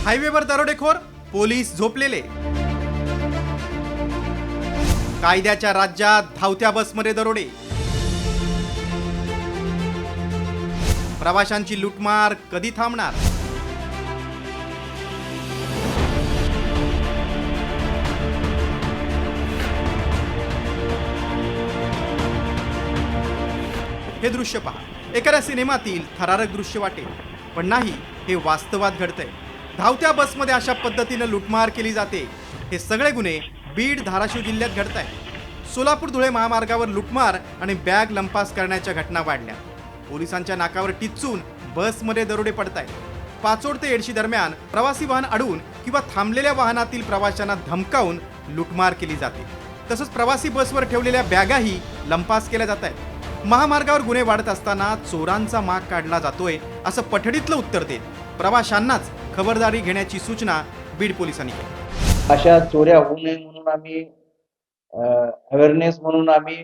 हायवेवर दरोडेखोर, पोलीस झोपलेले. कायद्याच्या राज्यात धावत्या बसमध्ये दरोडे. प्रवाशांची लूटमार कधी थांबणार? हे दृश्य पहा. एखाद्या सिनेमातील थरारक दृश्य वाटेल, पण नाही, हे वास्तवात घडतंय. धावत्या बसमध्ये अशा पद्धतीनं लूटमार केली जाते. हे सगळे गुन्हे बीड, धाराशिव जिल्ह्यात घडत आहेत. सोलापूर धुळे महामार्गावर लूटमार आणि बॅग लंपास करण्याच्या घटना वाढल्या. पोलिसांच्या नाकावर टिच्चून बसमध्ये दरोडे पडत आहेत. पाचोड ते येडशी दरम्यान प्रवासी वाहन अडवून किंवा थांबलेल्या वाहनातील प्रवाशांना धमकावून लूटमार केली जाते. तसंच प्रवासी बसवर ठेवलेल्या बॅगाही लंपास केल्या जात आहेत. महामार्गावर गुन्हे वाढत असताना चोरांचा माग काढला जातोय असं पठडीतलं उत्तर देत प्रवाशांनाच खबरदारी घेण्याची सूचना बीड पोलिसांनी केली. अशा चोऱ्या होऊ नये म्हणून आम्ही अवेअरनेस म्हणून आम्ही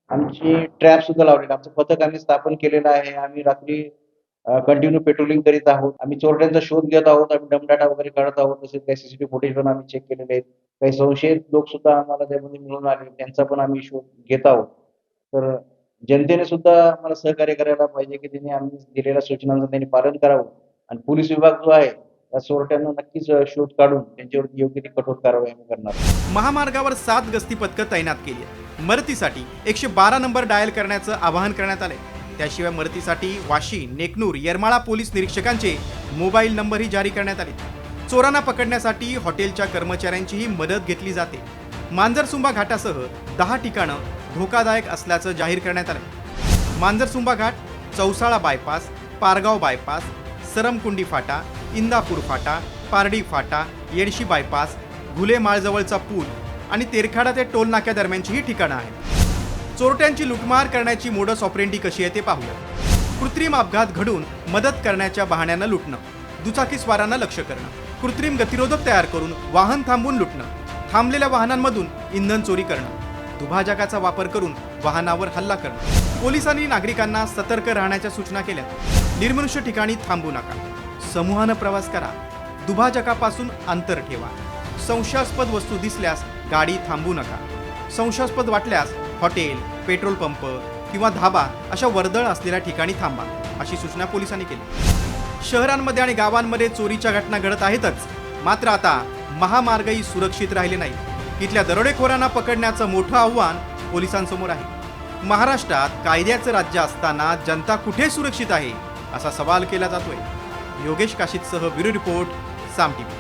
आमची ट्रॅप सुद्धा लावलेली, आमचं पथक आम्ही स्थापन केलेलं आहे. आम्ही रात्री कंटिन्यू पेट्रोलिंग करीत आहोत. आम्ही चोरट्यांचा शोध घेत आहोत. आम्ही डमडाटा वगैरे काढत आहोत. तसेच काही सीसीटीव्ही फुटेज पण आम्ही चेक केलेले आहेत. काही संशयित लोक सुद्धा आम्हाला त्यामध्ये मिळून आले, त्यांचा पण आम्ही शोध घेत आहोत. तर जनतेने सुद्धा आम्हाला सहकार्य करायला पाहिजे की त्यांनी आम्ही दिलेल्या सूचनांचं त्यांनी पालन करावं आणि पोलीस विभाग जो आहे त्या चोरट्यांना नक्कीच शोध काढून त्यांच्यावरती योग्य ती कठोर कारवाई आम्ही करणार. महामार्गावर 7 गस्ती पथकं तैनात केली आहे. मदतीसाठी 112 नंबर डायल करण्याचं आवाहन करण्यात आलंय. त्याशिवाय मदतीसाठी वाशी, नेकनूर, येरमाळा पोलीस निरीक्षकांचे मोबाईल नंबरही जारी करण्यात आले. चोरांना पकडण्यासाठी हॉटेलच्या कर्मचाऱ्यांचीही मदत घेतली जाते. मांजरसुंबा घाटासह 10 ठिकाणं धोकादायक असल्याचं जाहीर करण्यात आलं. मांजरसुंबा घाट, चौसाळा बायपास, पारगाव बायपास, सरमकुंडी फाटा, इंदापूर फाटा, पारडी फाटा, येडशी बायपास, घुले माळजवळचा पूल आणि तेरखाडा ते टोल नाक्या दरम्यानची ही ठिकाणं आहेत. चोरट्यांची लूटमार करण्याची मोडस ऑपरेंडी कशी आहे ते पाहूया. कृत्रिम अपघात घडून मदत करण्याच्या बहाण्यानं लुटणं, दुचाकीस्वारांना लक्ष्य करणं, कृत्रिम गतिरोधक तयार करून वाहन थांबवून लुटणं, थांबलेल्या वाहनांमधून इंधन चोरी करणं, दुभाजकाचा वापर करून वाहनावर हल्ला करणं. पोलिसांनी नागरिकांना सतर्क राहण्याच्या सूचना केल्या. निर्मनुष्य ठिकाणी थांबू नका, समूहानं प्रवास करा, दुभाजकापासून अंतर ठेवा, संशयास्पद वस्तू दिसल्यास गाडी थांबवू नका, संशयास्पद वाटल्यास हॉटेल, पेट्रोल पंप किंवा धाबा अशा वर्दळ असलेल्या ठिकाणी थांबा, अशी सूचना पोलिसांनी केली. शहरांमध्ये आणि गावांमध्ये चोरीच्या घटना घडत आहेतच, मात्र आता महामार्गही सुरक्षित राहिले नाही. इथल्या दरोडेखोरांना पकडण्याचं मोठं आव्हान पोलिसांसमोर आहे. महाराष्ट्रात कायद्याचं राज्य असताना जनता कुठे सुरक्षित आहे असा सवाल केला जातोय. योगेश काशीतसह ब्युरो रिपोर्ट, साम टीव्ही.